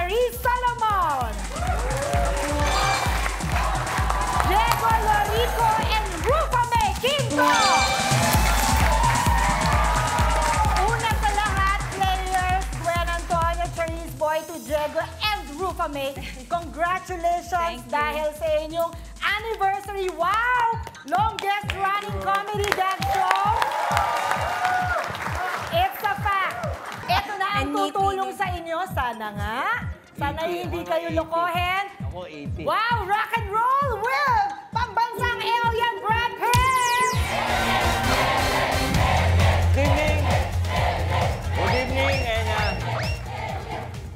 Charisse Solomon, Diego Lorico and Rufa May Quinto. Una sa lahat, players, Gwen Antonio, Charisse Boy, to Diego and Rufa May. Congratulations dahil sa inyong anniversary. Wow! Longest running comedy dance show. It's a fact. Ito na ang tutulong sa inyo. Sana nga. Sana hindi kayo lokohin. Ako, 80. Wow! Rock and roll with pambansang alien Brad Pitt! Good evening! Good evening, and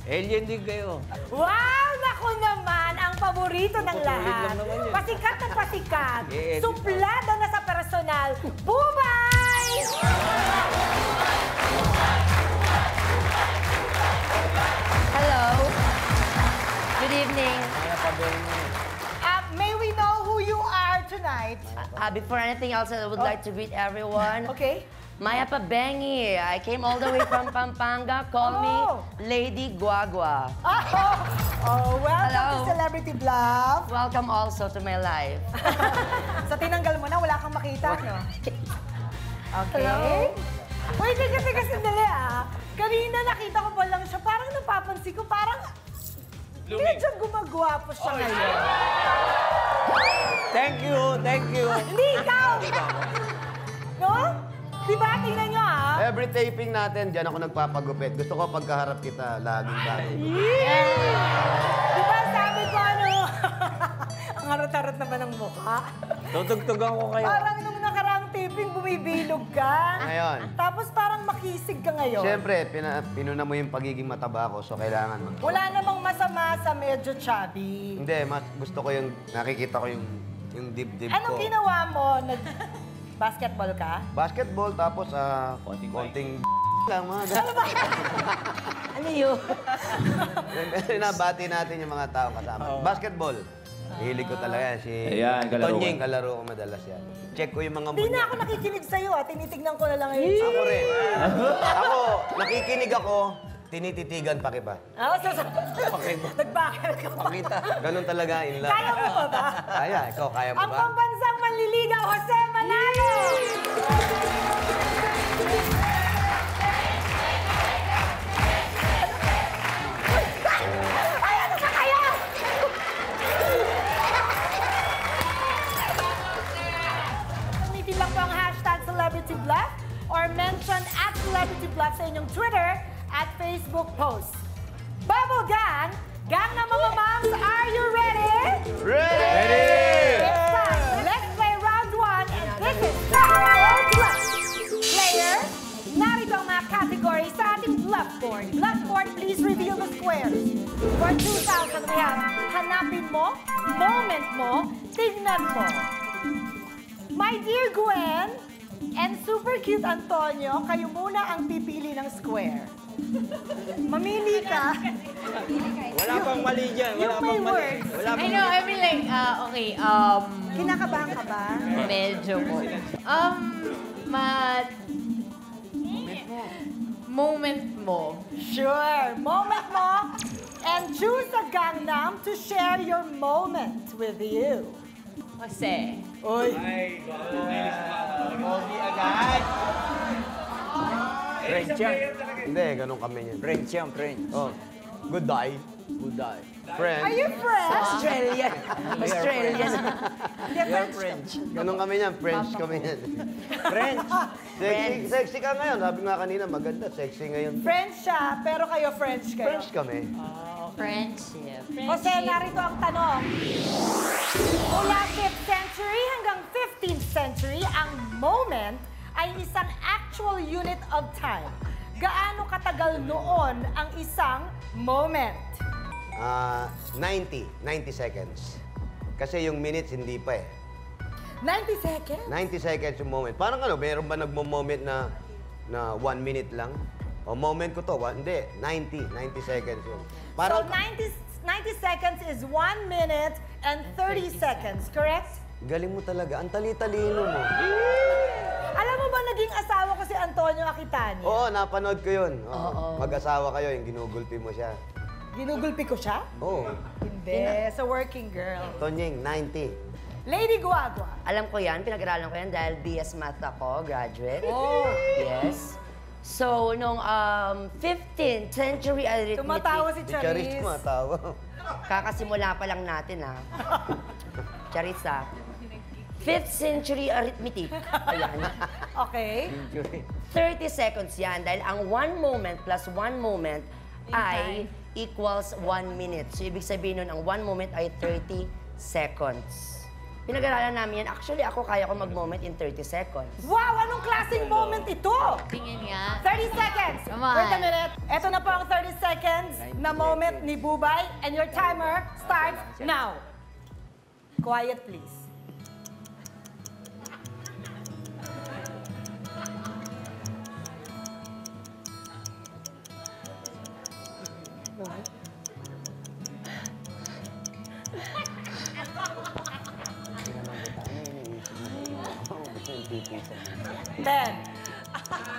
alien din kayo. Wow! Naku naman, ang paborito ng lahat. Pasikat na pasikat. Suplada na sa personal. Bubay! Hello. Good evening. May we know who you are tonight? Before anything else, I would like to greet everyone. Okay. Maya Pabengi. I came all the way from Pampanga. Call me Lady Guagua. Welcome Hello. to Celebrity Bluff. Welcome also to my life. Sa tinanggal mo na, wala kang makita, no? Okay. Hello. Wait, teka, sandali Kanina nakita ko pa lang siya, parang napapansin ko, parang medyo gumagwapo siya ngayon. Thank you. Hindi ikaw! No? Diba? Tingnan nyo Every taping natin, dyan ako nagpapagupit. Gusto ko pagkaharap kita, laging bago. Diba sabi ko ang harot-harot naman ng mukha. Tutugtugan ko kayo. Parang nung nakaraang taping, bumibilog ka. Ngayon. Tapos parang makisig ka ngayon. Siyempre, pinuna mo yung pagiging mataba ko, so kailangan mag... Wala namang masama sa medyo chubby. Hindi, mas gusto ko yung, nakikita ko yung dibdib ko. Anong ginawa mo? Basketball ka? Basketball, tapos konting lang mga Ano yun? Nabati natin yung mga tao kasama. Basketball. Hilig ko talaga si Ayan, kalaro ko. Tonying, kalaro ko madalas yan. Check ko yung mga Hindi na munya. ako nakikinig sa'yo Tinitignan ko na lang ngayon. Ako rin. Ako, nakikinig ako, tinititigan pa kiba. Nagbakal ka pa. Pakita. Ganun talaga, in love. Kaya mo pa ba? Kaya, ikaw, kaya mo Ang ba? pambansang manliligaw, Jose Manalo! Ay, ano sa kaya? Gamitin lang po ang hashtag CelebrityBluff or mention at CelebrityBluff sa inyong Twitter at Facebook post. Bubble Gang, Gang na mga moms, are you ready? Ready! It's time. Let's play round one, and this is Bubble Bluff. Players, narito ang mga categories sa ating bluff board. Bluff board, please reveal the squares. For 2,000, we have hanapin mo, moment mo, tignan mo. My dear Gwen and super cute Antonio, kayo muna ang pipili ng square. Mamili ka. Wala pang mali dyan. Wala Yung may pang mali. words. Wala I pang know, I mean like, okay, Kinakabahan ka ba? medyo po. Moment mo. Sure. Moment mo. And choose a Gangnam to share your moment with you. Jose. Uy. French yan. Hindi, ganun kami niyan. French yan, French. Oh, good day. Good day. Friend. Are you French? Australian. Australian. You're French. Ganun kami niyan, French kami niyan. French. Sexy ka ngayon. Sabi nga kanina, maganda, sexy ngayon. French siya, pero kayo French kayo. French kami. Friendship. Jose, narito ang tanong. Mula 5th century hanggang 15th century, ang moment ay isang actual unit of time. Gaano katagal noon ang isang moment? 90 seconds. Kasi yung minutes hindi pa eh. 90 seconds? 90 seconds yung moment. Parang meron ba nagmo-moment na 1 minute lang? O moment ko to, hindi, 90 seconds yun. So 90 seconds is 1 minute and 30 seconds, correct? Galing mo talaga, ang tali-talino mo. Alam mo ba naging asawa ko si Antonio Aquitania? Oo, napanood ko yun. Oo. Mag-asawa kayo, yung ginugulpi mo siya. Ginugulpi ko siya? Oo. Hindi. So, working girl. Tonyeng, 90. Lady Guagua. Alam ko yan, pinag-aralan ko yan dahil BS Math ako, graduate. Oh. Yes. So, nung 15th century arithmetic, Tumatawa si Si Charis Charis. matawa. kakasimula pa lang natin Charis 5th century arithmetic. Ayan. Okay. 30 seconds yan dahil ang 1 moment plus 1 moment ay equals 1 minute. So, ibig sabihin nun, ang 1 moment ay 30 seconds. Pinag-aralan namin yan. Actually, ako kaya ko mag-moment in 30 seconds. Wow! Anong klaseng moment ito? Tingin nga. 30 seconds. Come on. Wait a minute. Ito na po ang 30 seconds na moment ni Bubay. And your timer starts now. Quiet, please. Ten,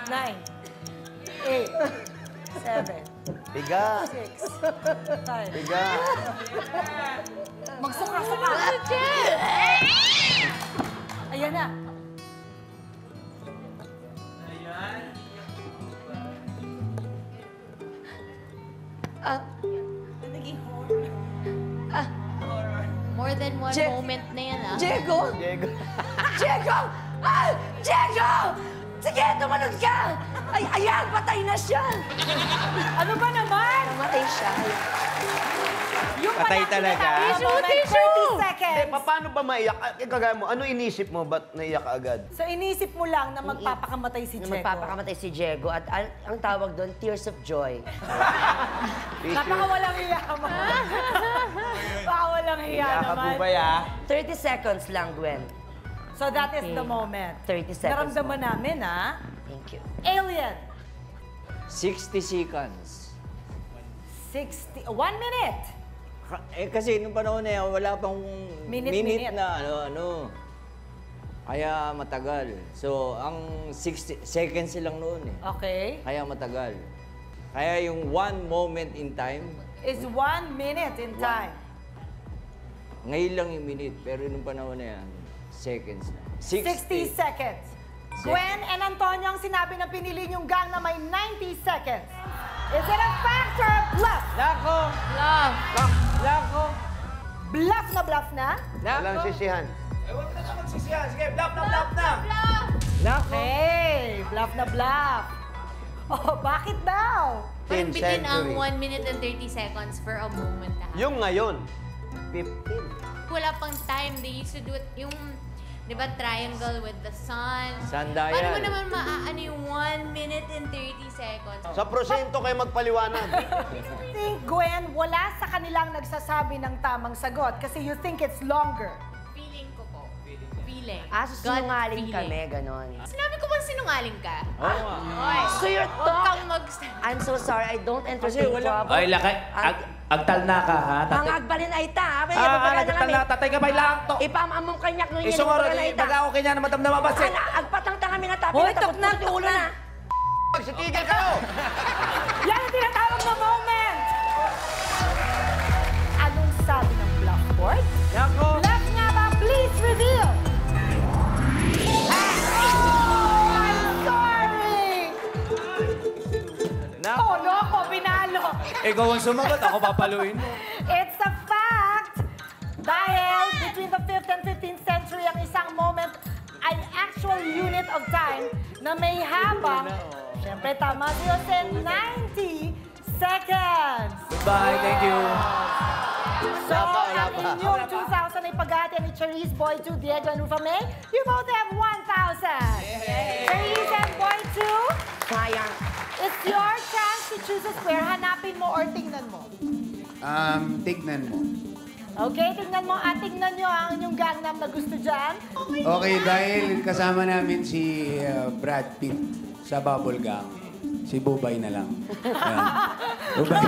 9, 8, 7, Biga. 6, 5. Biga. Magsuka-suka. Ayan na. More than one Je- moment na yan, ah. Diego! Diego. Diego! Ah! Diego! Sige, tumalon ka! Ay, ayan, patay na siya! Ano ba naman? Namatay siya. Yung Patay pala talaga. sinabi mo, Tissue, may tissue! 30 seconds. Paano ba maiyak? Kagaya mo, ano inisip mo? Ba't naiyak ka agad? So, inisip mo lang na magpapakamatay si Na Checo. magpapakamatay si Diego at ang tawag doon, tears of joy. Napakawalang hiya mo. Napakawalang hiya naman. Nakabubay ah. 30 seconds lang, Gwen. So, that is the moment. 30 seconds Naramdaman namin, ha? Thank you. Alien. 60 seconds. 1 minute. Kasi nung panahon na yan, wala pang Minute. na ano. Kaya matagal. So, ang 60 seconds lang noon eh. Okay. Kaya matagal. Kaya yung 1 moment in time, Is 1 minute in time. ngayon lang yung minute. Pero nung panahon na yan, seconds na. 60 seconds. Gwen and Antonio ang sinabi na pinili niyong gang na may 90 seconds. Is it a fact or a bluff? Lako! Love. Lako! Bluff na bluff na? Walang sisihan. Lako! Hey, bluff na bluff. Oh, bakit daw? Parang 10th bitin ang century. 1 minute and 30 seconds for a moment na. Yung ngayon, 15. Wala pang time. They used to do it, yung, di ba, triangle with the sun. Sundial. Paano mo naman maaano yung 1 minute and 30 seconds? Sa prosento kayo magpaliwanag. Think, Gwen, wala sa kanilang nagsasabi ng tamang sagot kasi you think it's longer. Feeling ko po. Feeling. Sinungaling Gut kami, feeling. ganon. Sinabi ko bang sinungaling ka? Oo nga. Oy, So you're huwag kang I'm so sorry, I don't entertain Kasi wala- trouble. Ay, lakay. Agtal na ka, ha? Mga agbalin ay ta. Agtal na, tatay ka ba lang to? Ipamamong kanyak nun yan. Isungaro, na ita. baga ako kanya na madam na mabas. Ana, agpatang tanga mi na tapi. Hoy, tapos tuknak, puti ulo na. Sitigil kayo! Yan ang tinatawag na moment! Anong sabi ng blackboard? Lako! Bluff nga ba? Please reveal! Oh, I'm sorry! Lako! Oh, no, ko, pinalo. Ikaw ang sumagot, ako papaluin mo. It's a fact! Dahil between the 5th and 15th century, ang isang moment ay actual unit of time na may habang, syempre tama si Jose, 90 seconds! Bye, thank you. So, Wala ang pa. inyong 2,000 ay paghati ni Charisse, Boy 2, Diego, and Rufa May. You both have 1,000. Charisse and Boy 2, Sayang. it's your chance to choose a square. Hanapin mo or tingnan mo. Tignan mo. Okay, tingnan mo at tingnan nyo ang inyong gangnam na gusto dyan. Okay, dahil kasama namin si Brad Pitt sa Bubble Gang, si Bubay na lang. Ayan. Bubay.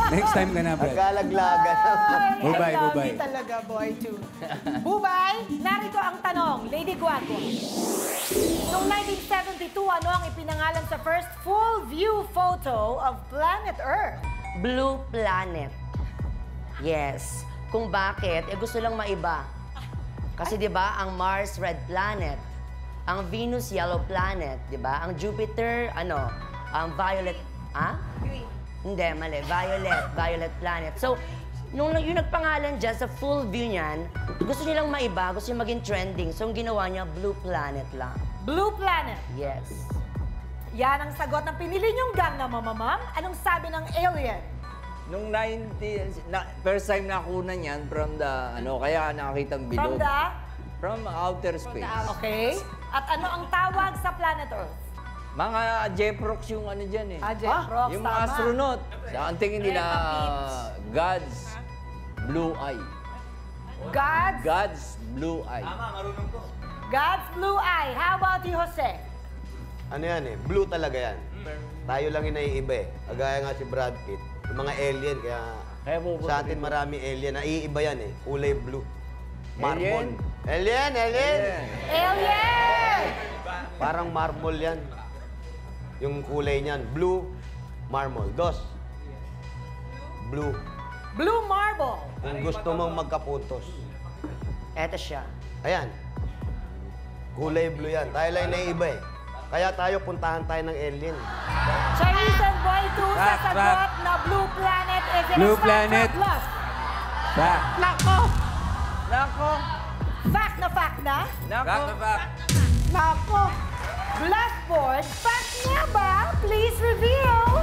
Next time ka na, Brad. Nagkalaglagan. Bubay, I love bubay. you talaga, Boy 2. Bubay, narito ang tanong, Lady Guapo. Noong 1972, ano ang ipinangalan sa first full view photo of planet Earth? Blue planet. Yes. Kung bakit, gusto lang maiba. Kasi di ba, ang Mars, red planet. Ang Venus, yellow planet. Di ba? Ang Jupiter, ang violet... Green. Hindi, mali. Violet planet. So, yung nagpangalan dyan, sa full view niyan, gusto nilang maiba, gusto nilang maging trending. So, ang ginawa niya, blue planet lang. Blue planet. Yes. Yan ang sagot ng pinili niyong gang na mamamam. Anong sabi ng alien? Nung 90, first time nakunan yan from the, kaya nakakita ang bilog. From the... From outer space. Okay. At ano ang tawag sa planet Earth? Mga Jeprox yung dyan eh. Jeprox, Yung mga tama. astronaut. Ang tingin nila, God's blue eye. God's blue eye. God's blue eye. How about you, Jose? Ano yan eh, blue talaga yan. Tayo lang yung naiiba eh. Kagaya nga si Brad Pitt, yung mga alien, kaya Kaya pupunta sa atin marami alien, naiiba yan eh. Kulay blue. Alien? Alien! Alien! Parang marble yan. Yung kulay niyan, blue, marble. Dos. Blue. Blue marble. Kung gusto mong magkapuntos. Eto siya. Ayan. Kulay blue yan. Tayo lang yung naiiba eh. Kaya tayo, puntahan tayo ng alien. Charisse and Boy 2 sa Fact, sagot fact. na Blue Planet is in Blue a fact planet. or bluff? Fact. Nako! Fact na? Nako. Blackboard, fact nga ba? Please reveal.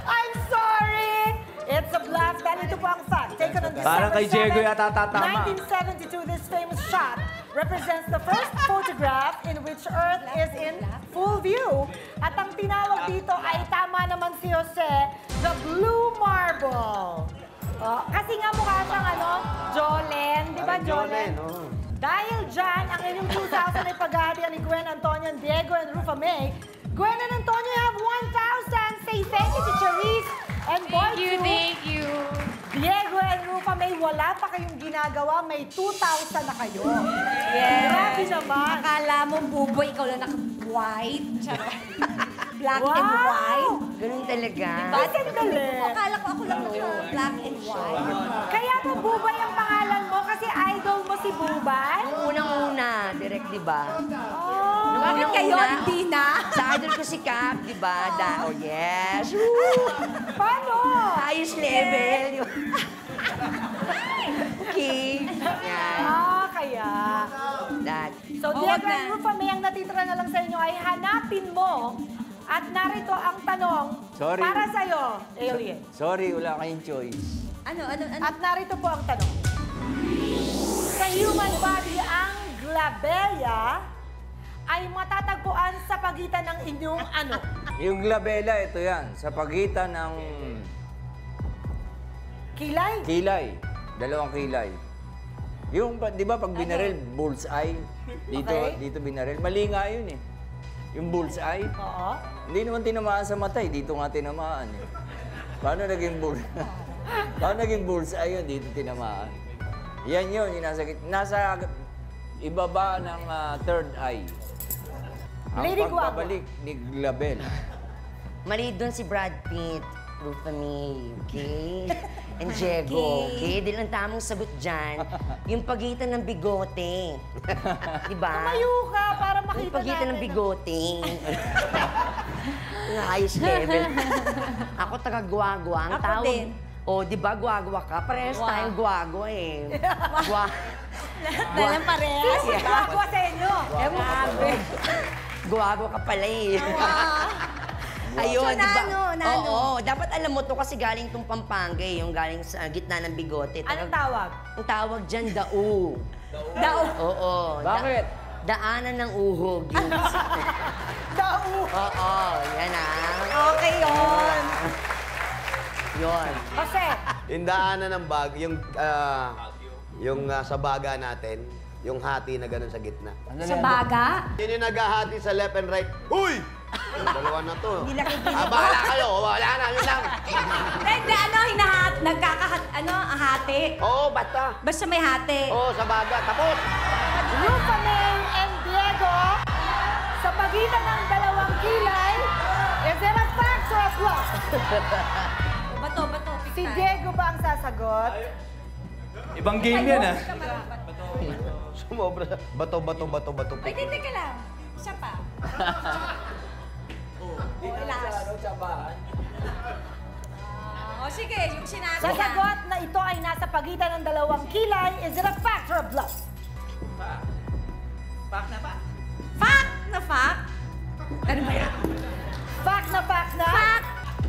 I'm sorry. It's a bluff. Ganito po ang fact. Taken on December Parang kay Diego 7, yata tatama. 1972, this famous shot represents the first photograph in which Earth is in full view. At ang tinawag dito ay tama naman si Jose, the blue marble. Kasi nga mukha siyang Jolen. Di ba, Jolen? Dahil dyan, ang inyong 2,000 ay paghahatian ni Gwen Antonio, Diego, and Rufa May. Gwen and Antonio have 1,000. Say thank you to Charisse and Boy Thank you. Diego and Rufa May, wala pa kayong ginagawa. May 2,000 na kayo. Yes. Grabe naman. Akala mo, buboy, ikaw lang naka-white. Black Wow! and white. Ganun talaga. Bakit dali? Akala ko ako lang black and white. Kaya mo Bubay ang pangalan mo kasi idol mo si Bubay? Nung unang-una, direct, di ba? Oh. Bakit kayo hindi na? Sa idol ko si Cap, di ba? Oh, yes. Paano? Ayos level. Okay. Yan. Kaya. That. So, Diego and Rufa May, ang natitira na lang sa inyo ay hanapin mo. At narito ang tanong Sorry. para sa'yo, alien. Sorry, wala kayong choice. Ano? At narito po ang tanong. Sa human body, ang glabella ay matatagpuan sa pagitan ng inyong ano? Yung glabella, ito yan. Sa pagitan ng Kilay? kilay. Dalawang kilay. Yung, di ba, pag binaril, bullseye. Dito, Okay. dito binaril. Mali nga yun eh. Yung bullseye. Oo. Hindi naman tinamaan sa mata eh. Dito nga tinamaan eh. Paano naging Paano naging bullseye yun? Dito tinamaan. Yan yun, yung nasa ibaba ng third eye. Ang Lady Guagua. pagbabalik ni Glabel. Mali doon si Brad Pitt, Rufa May, okay? And Diego, okay? Dahil ang tamang sagot dyan, yung pagitan ng bigote. Diba? Tumayo ka para Yung makita pagitan ng natin. bigote. Yung ayos level. Ako taga-guagua. Ang Ako tawag. din. Oh, di ba guagua ka? Parehas tayong guagua eh. Dalang parehas. Gagwa sa inyo. Grabe. Guagua ka pala eh. Ayun, So, di ba? nano? Oo, dapat alam mo to kasi galing tong Pampanga eh, yung galing sa gitna ng bigote. Anong tawag? Ang tawag dyan, dao. Dao. Oo. Bakit? Daanan ng uhog. Yung, Dao. oo, yan ah. Okay yun. Yun. Kasi, Yung daanan ng bag, yung sa baga natin, yung hati na gano'n sa gitna. Sa baga. Yun yung naghahati sa left and right. Huy! Yung dalawa na to. Hindi nakikinig. Bahala kayo. Wala na, yun lang. Hindi, hati. Oo, basta. Basta may hati. Oo, sa baga. Tapos. Rufa May and Diego pagitan ng dalawang kilay, is it a fact or a bluff? Bato, Si Diego ba ang sasagot? Ibang game yan, ah. Sumobra. Bato. Ay, teka lang. Siya pa. O sige, yung sinabi na. Sasagot na ito ay nasa pagitan ng dalawang kilay, is it a fact or a bluff? Fact na fact? Ano ba yan? Fact na fact na?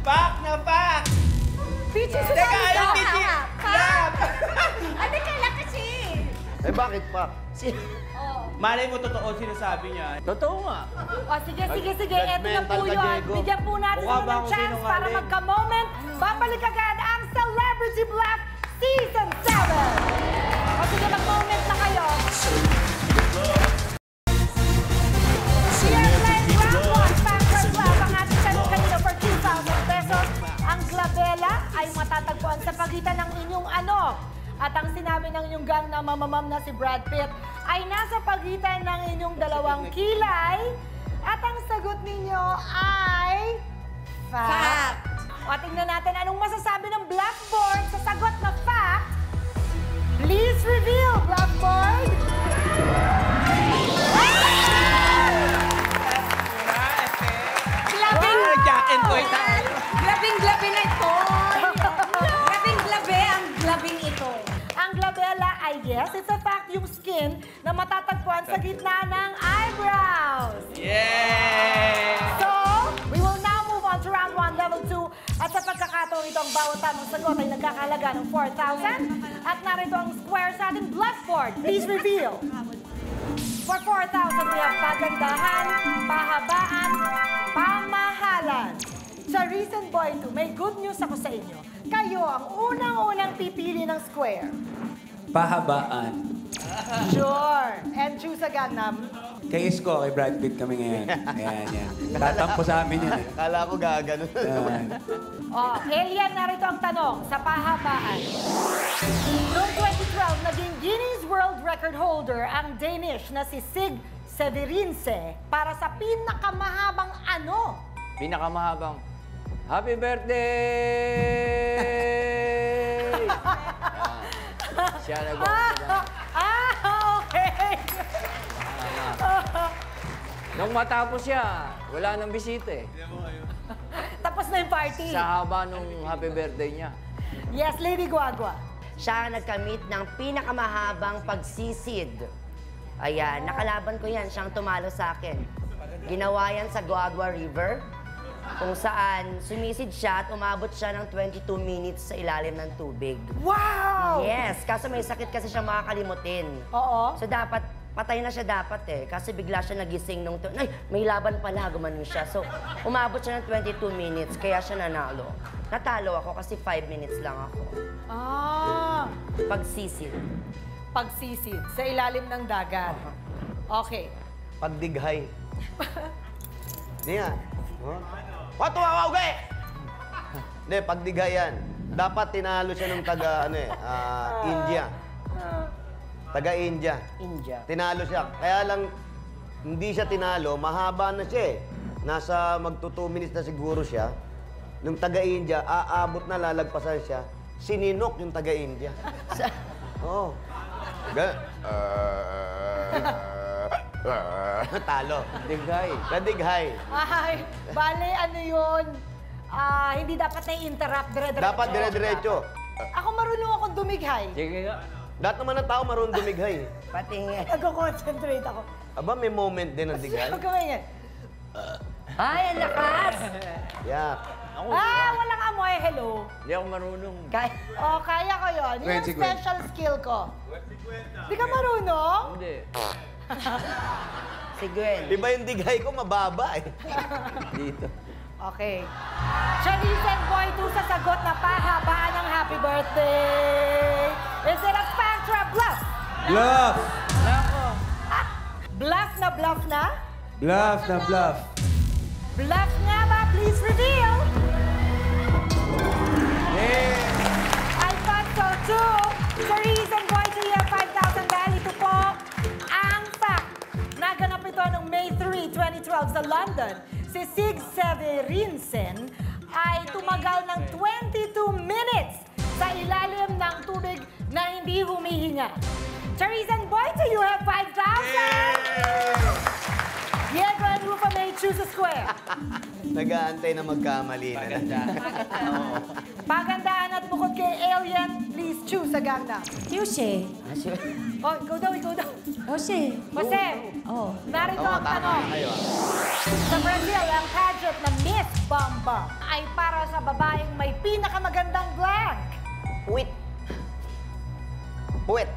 Fact! Peachy, Teka, sinabi ano, ka. Peachy? Fact! Ay, teka lang kasi. Eh, bakit pa? Malay mo totoo sinasabi niya. Totoo nga. O sige. Eto na Judgmental po ka, yun. Diego. Bigyan po natin Mukha sila ba ng akong chance para sinungaling? magka-moment. Babalik agad ang Celebrity Bluff Season 7. O sige, mag-moment na kayo. We are playing round 1, Factor Bluff. Ang ating tanong kanina for 2,000 pesos. Ang glabela ay matatagpuan sa pagitan ng inyong ano. At ang sinabi ng inyong gang na mamamam na si Brad Pitt ay nasa pagitan ng inyong dalawang kilay. At ang sagot ninyo ay... Fact. O tingnan natin anong masasabi ng Blackboard sa sagot na fact. Please reveal, Blackboard. Glabing-glabe na ito. Glabing-glabe ang glabing ito. Ang glabella ay yes, it's a fact yung skin na matatagpuan sa gitna ng eyebrows. Yeah! So, we will now move on to round 1, level 2. At sa pagkakataong ito, ang bawat tamang sagot ay nagkakalaga ng 4,000. At narito ang square sa ating Blackboard. Please reveal. For 4,000, we have pagandahan, pahabaan, pamahalan. Sa Recent Boy 2, may good news ako sa inyo. Kayo ang unang-unang pipili ng square. Pahabaan. Sure. And choose a Gangnam. Kay Isko, kay Brad Pitt kami ngayon. Yan. Tatampo sa amin yan eh. Kala ko gaganon. Yan. Oh, Alien, narito ang tanong sa pahabaan. Noong 2012, naging Guinness World Record holder ang Danish na si Sig Severinse para sa pinakamahabang ano? Pinakamahabang, Happy birthday! Siya nag-uusap. Okay. Nung matapos siya, wala nang bisita eh. Tapos na yung party. Sa haba nung happy birthday niya. Yes, Lady Guagua. Siya ang nagkamit ng pinakamahabang pagsisid. Ayan, nakalaban ko yan. Siyang tumalo sa akin. Ginawa yan sa Guagua River, kung saan sumisid siya at umabot siya ng 22 minutes sa ilalim ng tubig. Wow! Yes, kaso may sakit kasi siya makakalimutin. Oo. So dapat, patay na siya dapat eh. Kasi bigla siya nagising nung, ay, may laban pala, gumanon siya. So, umabot siya ng 22 minutes, kaya siya nanalo. Natalo ako kasi 5 minutes lang ako. Ah, Pagsisid. pagsisid sa ilalim ng dagat. Okay. Pagdighay. Hindi nga. Huh? Wato wow, gay! Hindi, pagdighay yan. Dapat tinalo siya ng India. Taga-India. India. Tinalo siya. Kaya lang, hindi siya tinalo, mahaba na siya eh. Nasa magto 2 minutes na siguro siya. Nung taga-India, aabot na, lalagpasan siya. Sininok yung taga-India. Oo. Talo. Digay. Nadighay. Ay, bale, ano yun? Hindi dapat na-interrupt, dire-diretso. Dapat dire-diretso. Ako marunong akong dumighay. Sige nga. Lahat naman ng tao marunong dumighay. Patingin. Nagko-concentrate ako. Aba, may moment din ng dighay. Huwag kamay nga. Ay, ang lakas! Yeah. Walang amoy, hello. Hindi ako marunong. Kaya, Oh, kaya ko yun. Yun yung 20. special skill ko. Di ka marunong? Hindi. si Gwen. Di ba yung dighay ko mababa eh? Dito. Okay. Charisse and Boy 2 sa sagot na pahabaan ng happy birthday. Is it a fact or a bluff? Bluff! Bluff na bluff na? Bluff na bluff. Bluff nga ba? Please reveal. I thought so too. Charisse and Boy 2, you have 5,000 dahil ito po ang fact. Naganap ito noong May 3, June 2012 sa London, si Sig Severinsen ay tumagal ng 22 minutes sa ilalim ng tubig na hindi humihinga. Charisse and Boito, you have 5,000! Diego and Rufa may choose a square. Nag-aantay na magkamali na. Pagandahan at bukod kay Alien, please choose a Gangnam. Yushe. Oh, ikaw daw, ikaw daw. Jose. Jose, Oh. narito ang tanong. Kayo, Sa Brazil, ang pageant na Miss Bamba ay para sa babaeng may pinakamagandang blank. Puwit. Puwit.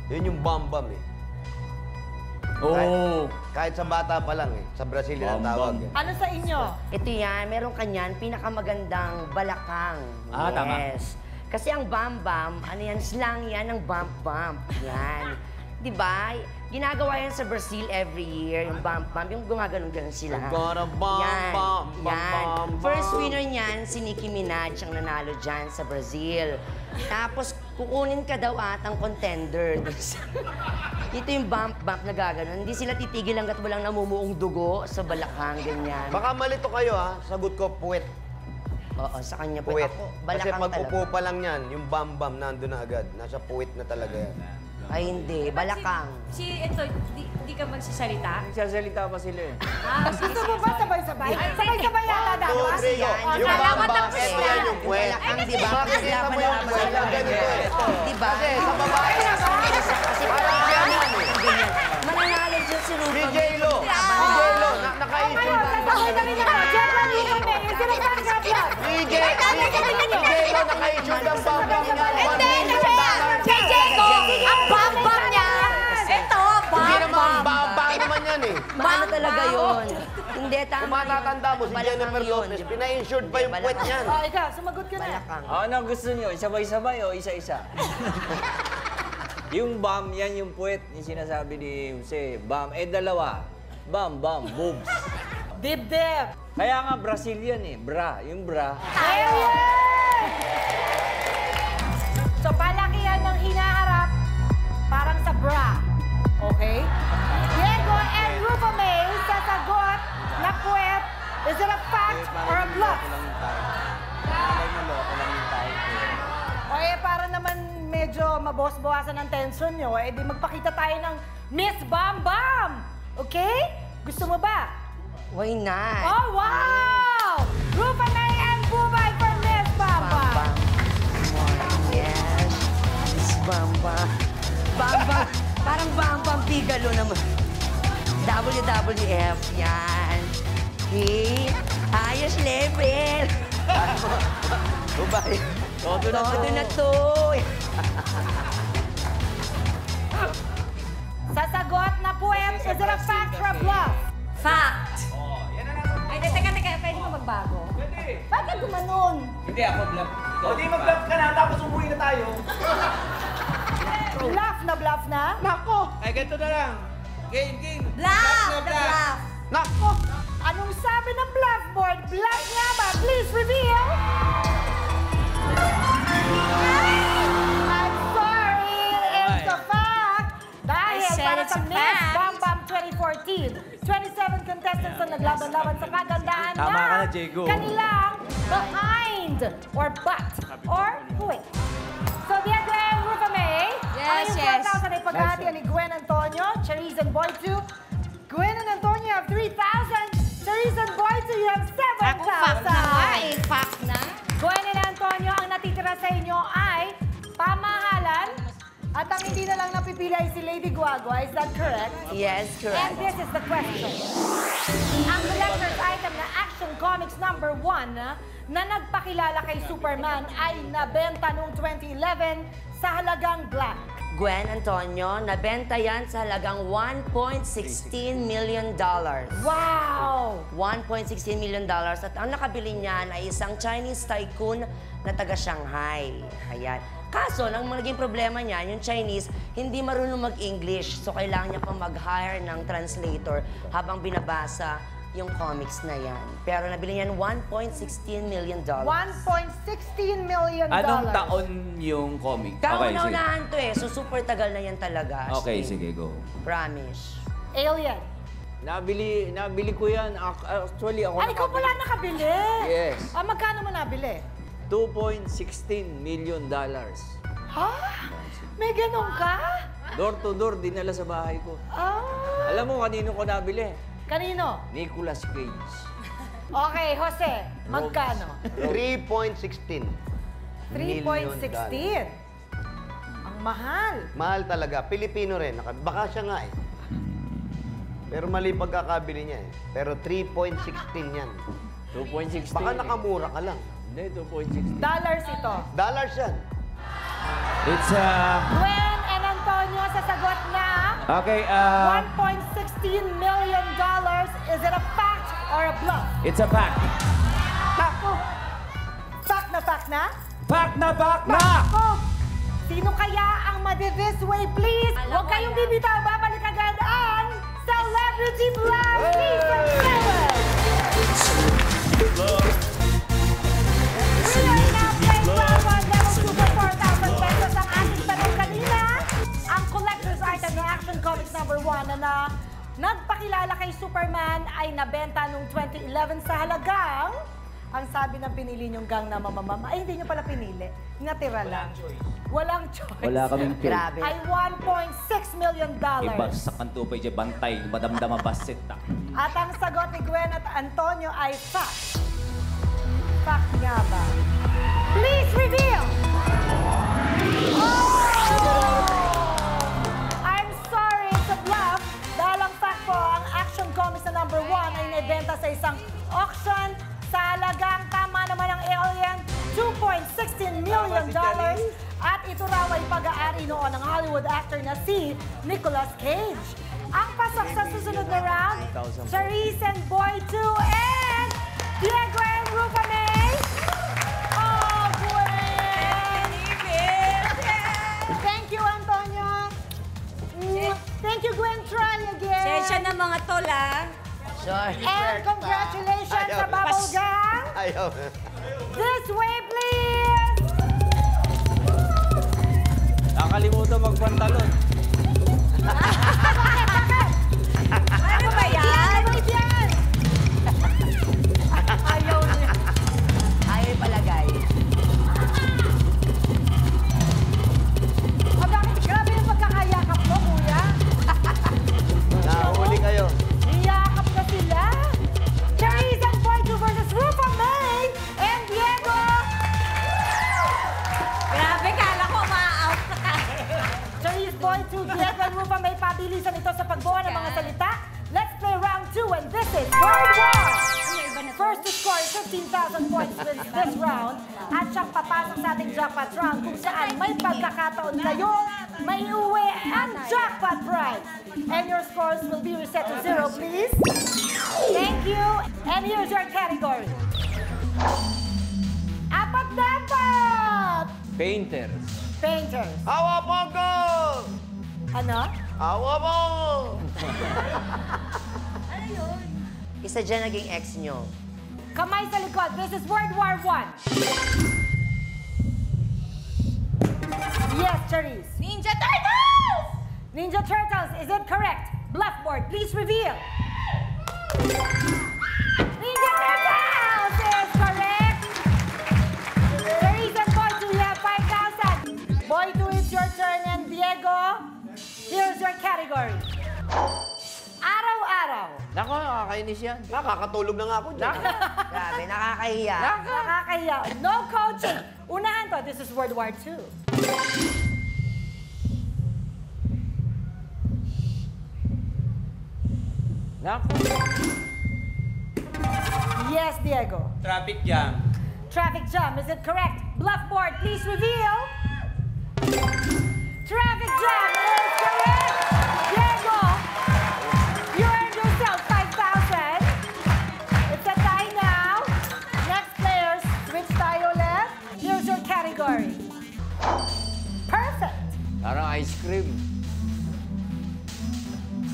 Yun yung bambam eh. Oh. Kahit sa bata pa lang eh. Sa Brazil yun ang tawag eh. Ano sa inyo? Ito yan, meron kanyan, pinakamagandang balakang. Ah, tama. Yes. Kasi ang bam-bam, ano yan, slang yan ng bump-bump. Yan. Di ba? Ginagawa yan sa Brazil every year, yung bump-bump, yung gumaganon-ganon sila. Gonna bump, Yan. bump, bump, Yan. bump, First bump. winner niyan, si Nicki Minaj, ang nanalo dyan sa Brazil. Tapos, kukunin ka daw atang contender. Ito yung bump-bump na gaganon. Hindi sila titigil hanggat walang namumuong dugo sa balakang, ganyan. Baka malito kayo ha. Sagot ko, puwit. Oo, sa kanya po. Puwit. Ako, Kasi balakang pag upo talaga. pa lang yan, yung bam-bam nandun na agad. Nasa puwit na talaga yan. Ay, hindi. Balakang. Ito, di ka magsasalita? Nagsasalita pa sila eh. Gusto mo ba sabay-sabay? Sabay-sabay yata dapat. Two, three, go. Yan. Yung Akala ko bam-bam, tapos ito na. yan yung puwet. Balakang, di ba? Makikita mo yung puwet na ganito eh. Di ba? Kasi sa babae, Kasi parang yan yan eh. mananalo dyan si Rupa. Si J-Lo. Si J-Lo. Naka-issue. Sasahol na rin ako. General Rufa May, yung sinasang champion. Si J-Lo naka-issue ng bam-bam nga. Hindi, kay Diego, ang bambang niya. Ito, Hindi naman, bambang. bam-bam naman yan eh. Ano talaga yun? Hindi, tama. Kung matatanda mo, si Balakang Jennifer yun. Lopez, pina-insured pa yung puwet niyan. Oh, ikaw, sumagot ka na. Balakang. Ano gusto nyo? Sabay-sabay o isa-isa? Yung bam, yan yung puwet, yung sinasabi ni Jose. Bam, dalawa. Bam, bam, boobs. Dibdib. Kaya nga Brazilian eh, bra. Yung bra. Alien! So, palakihan ng hinaharap, parang sa bra. Okay? Diego and Rufa May, sasagot na puwet. Is it a fact or a bluff? O para naman medyo mabos-bawasan ang tension nyo, di magpakita tayo ng Miss Bam Bam! Okay? Gusto mo ba? Why not? Oh, wow! Rufa May and Bubay for Miss Bam Bam! Bam. Yes. Miss Bamba. Bamba. Parang Bambang Pigalo naman. WWF. Yan. Okay. Ayos level. Bubay. Todo na to. Sasagot na puwet, is it a fact or a bluff? Fact. Ay, teka, pwede mo magbago? Pwede. Bakit gumanon? Hindi ako bluff. O di mag-bluff ka na, tapos umuwi na tayo. Bluff na? Nako! Ay, ganito na lang. Game. Bluff! Na The bluff. Nako! Anong sabi ng bluff board? Bluff nga ba? Please reveal! I'm sorry, it's a fact! Dahil I said para it's sa a Miss fact. Bam Bam 2014, 27 contestants ang naglaban-laban sa kagandahan Tama ka na, ng Diego. kanilang behind or butt or puwet. So, Diego and Rufa May, Yes, ang yes. 4,000 ay paghahatian ni Gwen Antonio, Charisse and Boytu. Gwen and Antonio have 3,000. Charisse and Boytu, you have 7,000. Ako fact na nga eh. Fact na. Gwen and Antonio, ang natitira sa inyo ay pamahalan at ang hindi na lang napipili ay si Lady Guagua. Is that correct? Yes, And correct. this is the question. Ang collector's item na Action Comics #1 na nagpakilala kay Superman ay nabenta noong 2011 sa halagang blank. Gwen Antonio, nabenta yan sa halagang $1.16 million. Wow! $1.16 million at ang nakabili niyan ay isang Chinese tycoon na taga Shanghai. Ayan. Kaso, ang naging problema niyan, yung Chinese, hindi marunong mag-English. So, kailangan niya pa mag-hire ng translator habang binabasa yung comics na yan. Pero nabili niyan $1.16 million. $1.16 million. Anong taon yung comic? Kauna-unahan to eh. So, super tagal na yan talaga. Okay, Ashley. sige, go. Promise. Alien. Nabili ko yan. Actually, ako Ay, ikaw pala nakabili. Yes. Magkano mo nabili? $2.16 million. Ha? May ganun ka? Door to door, dinala sa bahay ko. Alam mo, kanino ko nabili? Kanino? Nicolas Cage. Okay, Jose, magkano? 3.16. 3.16. Ang mahal. Mahal talaga. Pilipino rin. Baka siya nga eh. Pero mali pagkakabili niya eh. Pero 3.16 yan. 2.16. Baka nakamura ka lang. Hindi, 2.16. Dollars ito. Dollars yan. It's Gwen and Antonio sa sagot na okay, $1.16 million. Is it a fact or a bluff? it's a fact. Fact na? Fact na, fact na! Oh, sino kaya ang madi-this way, please? Huwag kayong bibitaw, babalik agad ang Celebrity Blast Season 7! We are now playing Bravo on level 2 for 4,000 pesos. Ang ating tanong kanina, ang collector's item ng Action Comics #1 na nagpakilala kay Superman ay nabenta noong 2011 sa halagang, ang sabi ng pinili niyong gang na mamamama, ay hindi niyo pala pinili, natira lang. Walang choice. Wala kaming pill. Grabe. Ay $1.6 million. Ibagsak ang tupay dyan, bantay, madamdama basit. At ang sagot ni Gwen at Antonio ay fact. Fact nga ba? Please reveal! I'm sorry, it's a bluff. Dahil ang fact po, ang Action Comics na #1 ay naibenta sa isang auction sa halagang, tama naman ang alien, $2.16 million. At ito raw ay pag-aari noon ng Hollywood actor na si Nicolas Cage. Ang pasok sa susunod na round, Charisse and Boy 2 and Diego and Rupa May. Oh, Gwen! Thank you, Antonio. Thank you, Gwen. Try again. Sensya na mga tol, ah. Sorry. And congratulations sa Bubble Gang. Ayaw. This way, please. Nakalimutan magpantalon. Ano ba yan? Wait yan. Ayaw niya. Ayaw ipalagay. Bakit? Grabe yung pagkakayakap mo, kuya. Nahuli kayo. Iyakap na sila. Charisse and Boy 2 versus Rupa May and Diego. Grabe, kala ko ma-out na ka. Charisse, Boy 2, Diego and Rupa May, pabilisan ito sa pagbuo ng mga salita. Let's play round 2 and this is Word War. First to score 15,000 points wins this round at siyang papasok sa ating jackpot round kung saan may pagkakataon kayong may uwi ang jackpot prize. And your scores will be reset to 0, please. Thank you. And here's your category. Apat na apat. Painters. Painters. Awa po ko! Ano? Awa po! Isa dyan naging ex nyo. Kamay sa likod. This is World War I. Yes, Charisse. Ninja Turtles! Ninja Turtles, is it correct? Blackboard, please reveal. Ninja Turtles is correct. Charisse and Boy 2, you have 5,000. Boy 2, it's your turn. And Diego, here's your category. Araw-araw. Nako, nakakainis yan. Nakakatulog na nga ako dyan. Grabe, nakakahiya. Nakakahiya. No coaching. Unahan to, this is World War II. Nako. Yes, Diego. Traffic jam. Traffic jam, is it correct? Bluffboard, please reveal. Traffic jam is correct. Diego, you earned yourself 5,000. It's a tie now. Next players, switch tayo ulit. Here's your category. Perfect. Parang ice cream.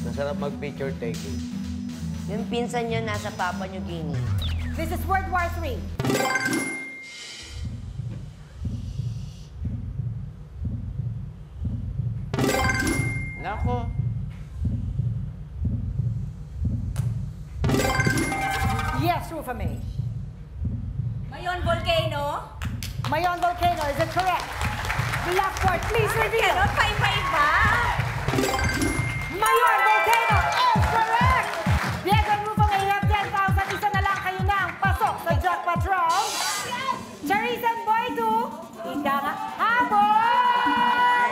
Masarap mag-picture taking. Yung pinsan nyo nasa Papua New Guinea. This is World War III. Nako. Rufa May? Mayon Volcano. Mayon Volcano, is it correct? Blackboard, please reveal. Ganon pa iba-iba. Mayon Volcano is correct! Diego and Rufa May have 10,000. Isa na lang kayo na ang pasok sa jackpot round. Charisse and Boy 2, ika nga, habol!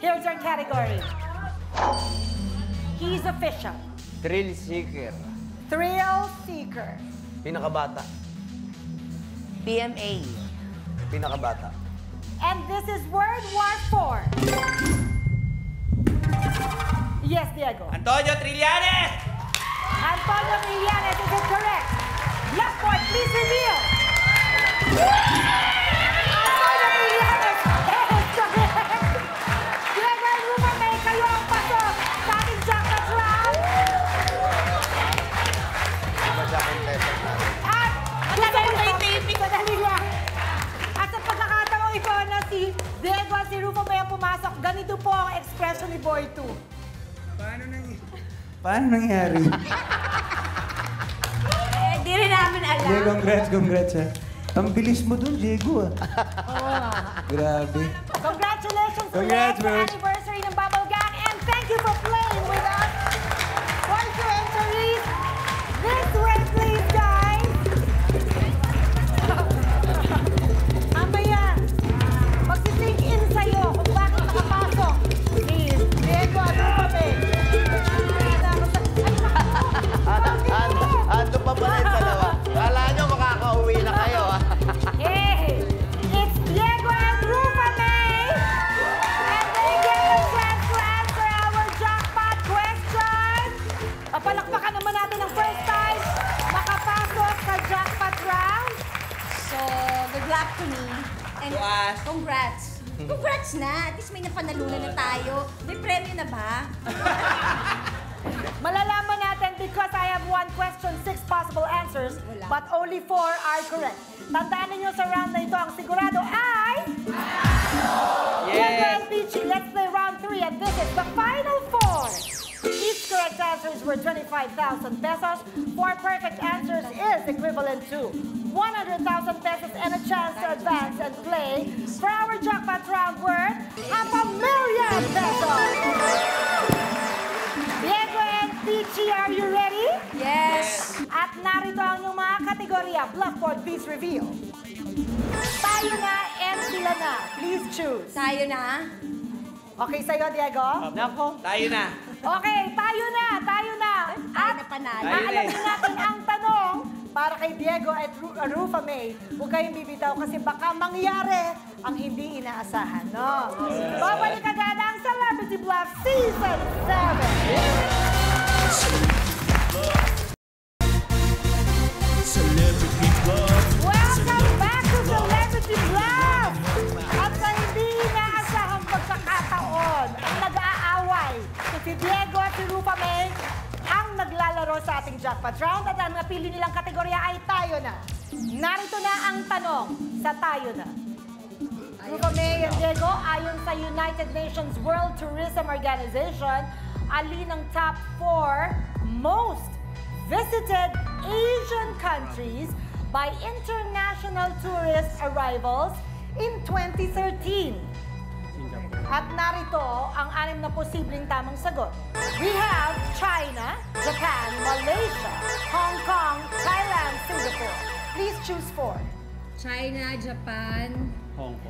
Here's your category. He's official. Thrill seeker. Thrill seeker. Pinakabata. PMA. Pinakabata. And this is World War IV. Yes, Diego. Antonio Trillanes! Antonio Trillanes, is it correct? Blackboard, please reveal. Antonio Trillanes is correct. Diego and Rufa May, kayo ang pasok sa ating jackpot round. Iba siya contestant natin. At sadali lang. At sa pagkakataong ito na si Diego at si Rufa May ang pumasok, ganito po ang expression ni Boy 2. Paano nangyari? Di rin namin alam. Yeah, congrats ha. Ang bilis mo dun, Diego ah. Grabe. Congratulations to Congrats, the bro. anniversary ng Bubble Gang, and thank you for playing with us. Once you're in Charisse, this way please, guys. Mamaya, magsisink in sa'yo kung bakit nakapasok si Diego at Rufa May. Ando pa pala yung dalawa. Kala nyo makakauwi na kayo, ha? Hey, it's Diego and Rufa May, and they get the chance to answer our jackpot question. Papalakpakan naman natin ang first time makapasok sa jackpot round. So, good luck to me. And To us. congrats. Congrats na. At least may napanalunan na tayo. May premyo na ba? Malalaman natin because I have one question, 6 possible answers, but only 4 are correct. Tandaan ninyo sa round na ito, ang sigurado ay... Diego and Peachy, let's play round 3, and this is the final 4. Each correct answer is worth 25,000 pesos. 4 perfect answers is equivalent to 100,000 pesos and a chance to advance and play for our jackpot round worth 500,000 pesos. Diego and Peachy, are you ready? Yes. At narito ang inyong mga kategorya. Blackboard, please reveal. Tayo na and sila na. Please choose. Tayo na. Okay sa'yo, Diego? Nako, tayo na. Okay, tayo na, tayo na. Tayo na panalo. Tayo na. Aalamin natin ang tanong para kay Diego at Rufa May. Huwag kayong bibitaw kasi baka mangyari ang hindi inaasahan, no? Babalik agad ang Celebrity Bluff Season 7. Welcome back to Celebrity Bluff! At sa hindi inaasahang pagkakataon, ang nag-aaway si Diego at si Rufa May ang naglalaro sa ating jackpot round at ang napili nilang kategorya ay tayo na. Narito na ang tanong sa tayo na. Rufa May and Diego, ayon sa United Nations World Tourism Organization, alin ang top 4 most visited Asian countries by international tourist arrivals in 2013. At narito ang 6 na posibleng tamang sagot. We have China, Japan, Malaysia, Hong Kong, Thailand, Singapore. Please choose 4. China, Japan,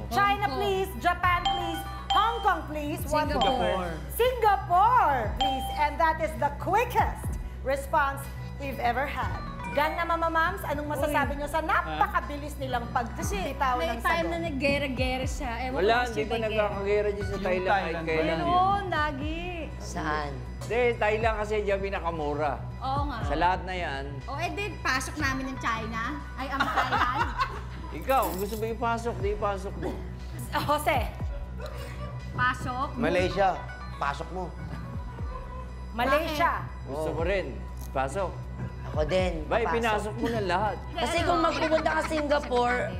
China, Kong. please. Japan, please. Hong Kong, please. One Singapore. more. Singapore, please. And that is the quickest response we've ever had. Gana, Mama Mams, anong masasabi nyo sa napakabilis nilang pagbitaw May ng time sagot? na naggera-gera siya. Ewan Wala, ko hindi pa nagkakagera dyan sa Thailand. Kahit kailan. Meron, lagi. Saan? Hindi, Thailand kasi dyan pinakamura. Oo nga. Sa lahat na yan, O, pasok namin ng China. Ay, ang Thailand. ikaw, kung gusto mo ipasok, di ipasok mo. Jose, Pasok. Malaysia, pasok mo. Malaysia. Gusto mo rin, pasok. Ako din. Ba, papasok. pinasok mo na lahat. Kasi kung magpupunta ka Singapore,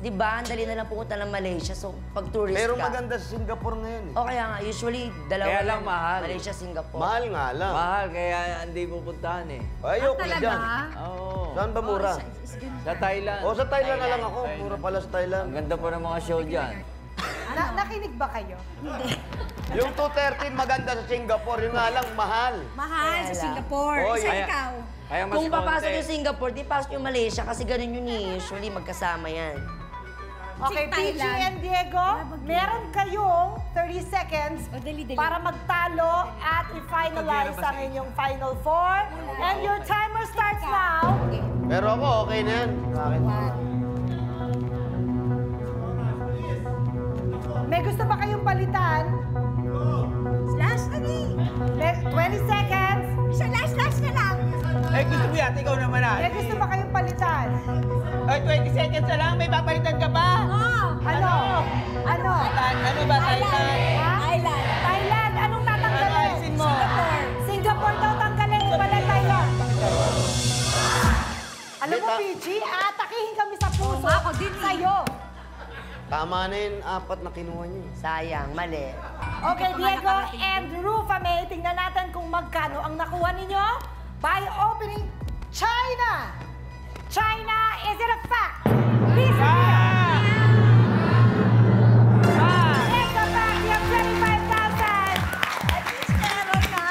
di ba, ang dali na lang pumunta ng Malaysia. So, pag tourist Pero ka. maganda sa Singapore ngayon eh. O kaya nga, usually, dalawa Kaya lang mahal. Malaysia, Singapore. Mahal nga lang. Mahal, kaya hindi pupuntahan eh. Ayoko na Talaga? dyan. Oo. Saan ba mura? Sa Thailand. O sa Thailand na lang ako. Mura pala sa Thailand. Ang ganda pa ng mga show dyan. Nakinig ba kayo? Yung 213 maganda sa Singapore. Yung nga lang, mahal. Mahal sa Singapore. Oh, Isa kaya- ikaw. Kaya mas Kung papasok konti. yung Singapore, di pasok yung Malaysia kasi ganun yun eh. Usually, magkasama yan. Okay, PG and Diego, meron kayong 30 seconds O, dali. para magtalo at i-finalize ang inyong Final Four. And your timer starts now. Pero ako, okay na yan. Sa akin. May gusto ba kayong palitan? Last na ni. May 20 seconds. Isa last na lang. Ay, gusto mo yata, ikaw naman ah. May gusto ba kayong palitan? Ay, 20 seconds na lang, may papalitan ka ba? Oh, Ano? Ano? Ano ba, Thailand? Ha? Thailand. Thailand. Anong Ano tatanggalin? alisin mo? Singapore daw tanggalin. Wala Thailand. Alam mo, Dita. PG, atakihin kami sa puso. Oo, ako din. Sa'yo. Tama na yun, 4 na kinuha niyo. Sayang, mali. Okay, Diego and Rufa May, tingnan natin kung magkano ang nakuha ninyo by opening China. China, is it a fact? Please reveal. It's a fact. You have 25,000. At least meron na.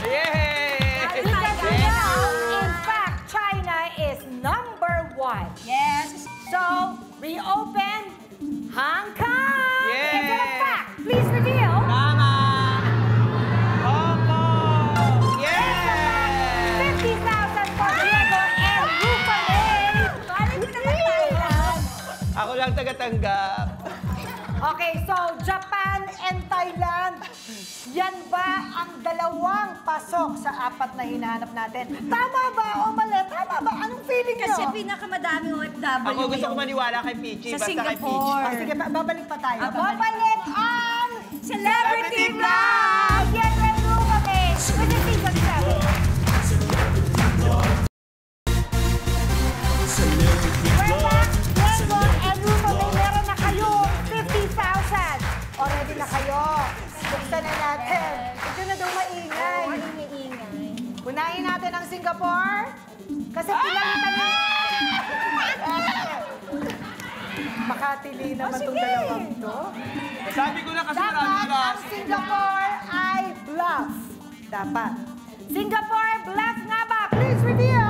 Yay! As you know, in fact, China is #1. Yes. So, reopen Hong Kong. Yeah. Is it a fact? Please reveal. Tama! Opo! Yeah! 50,000 for Diego and Rufa May. Balik mo naman Thailand. Ako lang taga-tanggap. Okay, so Japan and Thailand. Yan ba ang dalawang pasok sa 4 na hinahanap natin? Tama ba o mali? Tama ba? Anong feeling nyo? Kasi pinakamadaming OFW. Ako gusto ko maniwala kay Peachy, Sa basta kay Peachy. Singapore. Sige, babalik pa tayo. Ah, babalik. Babalik ang Celebrity Vlog! Yan rin Rufa May with the season 7. We're back. Diego and Rufa May, meron na kayo 50,000. Already na kayo. Buksan na natin. Ito na daw maingay. Unahin natin ang Singapore. Kasi pinalitan na. Makatili naman itong dalawang to. Sabi ko na kasi marami Dapat na. ang Singapore ay bluff. Dapat. Singapore, bluff nga ba? Please reveal.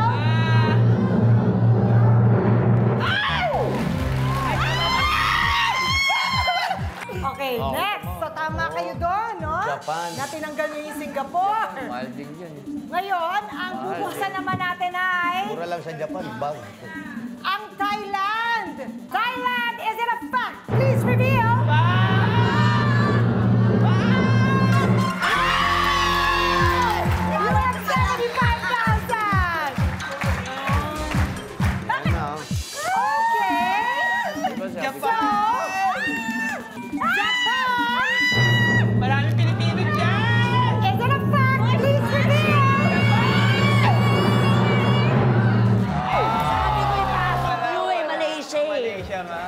Okay, next. So tama kayo doon, no? Japan. Na tinanggal niyo yung Singapore. Mahal din yun eh. Ngayon, ang bubuksan naman natin ay Mura lang sa Japan, bag. ang Thailand. Thailand, is it a fact? Please reveal. You have 75,000. Ano na, oh. Okay. Diba sabi So, ko? Japan, Maraming Pilipino dyan! is it a fact? Please reveal. Sabi ko ipasok. Uy, Malaysia eh. Malaysia nga.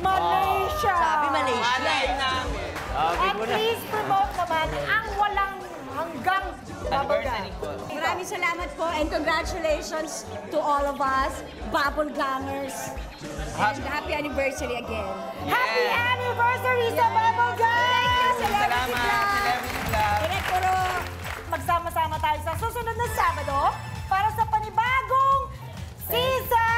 Malaysia. Sabi Malaysia. Malay namin. Sabi And ko na. please promote naman ang walang hanggang bubblegum. Maraming salamat po and congratulations to all of us, Bubble Gangers. And happy anniversary again. Happy anniversary sa bubblegum! Salamat, Celebrity Club. Direk Puro. Magsama-sama tayo sa susunod na Sabado para sa panibagong season!